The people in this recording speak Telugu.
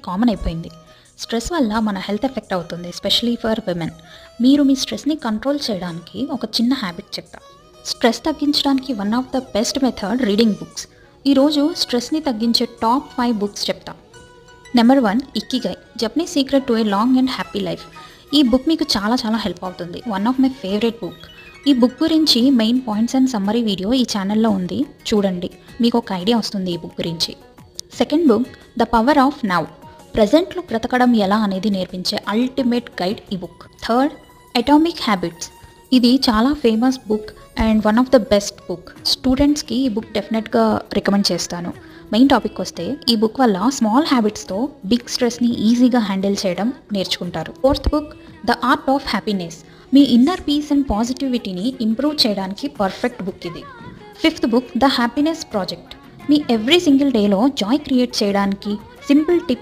కామన్ అయిపోయింది. స్ట్రెస్ వల్ల మన హెల్త్ ఎఫెక్ట్ అవుతుంది, ఎస్పెషలీ ఫర్ విమెన్. మీరు మీ స్ట్రెస్ని కంట్రోల్ చేయడానికి ఒక చిన్న హ్యాబిట్ చెప్తా. స్ట్రెస్ తగ్గించడానికి one of the best method reading books. ఈరోజు స్ట్రెస్ని తగ్గించే టాప్ 5 బుక్స్ చెప్తా. Number 1, Ikigai, Japanese secret to a long and happy life. ఈ బుక్ మీకు చాలా హెల్ప్ అవుతుంది. One of my favourite book. ఈ బుక్ గురించి main points and summary video ఈ ఛానల్లో ఉంది, చూడండి, మీకు ఒక ఐడియా వస్తుంది ఈ బుక్ గురించి. Second book, the power of now. ప్రజెంట్లో బ్రతకడం ఎలా అనేది నేర్పించే అల్టిమేట్ గైడ్ ఈ బుక్. Third, atomic habits. ఇది చాలా famous book and one of the best book. స్టూడెంట్స్కి ఈ బుక్ డెఫినెట్గా రికమెండ్ చేస్తాను. మెయిన్ టాపిక్ వస్తే, ఈ బుక్ వల్ల స్మాల్ హ్యాబిట్స్తో బిగ్ స్ట్రెస్ని ఈజీగా హ్యాండిల్ చేయడం నేర్చుకుంటారు. Fourth book, the art of happiness. మీ ఇన్నర్ పీస్ అండ్ పాజిటివిటీని ఇంప్రూవ్ చేయడానికి పర్ఫెక్ట్ బుక్ ఇది. Fifth book, the happiness project. మీ ఎవ్రీ సింగిల్ డేలో జాయ్ క్రియేట్ చేయడానికి సింపుల్ టిప్స్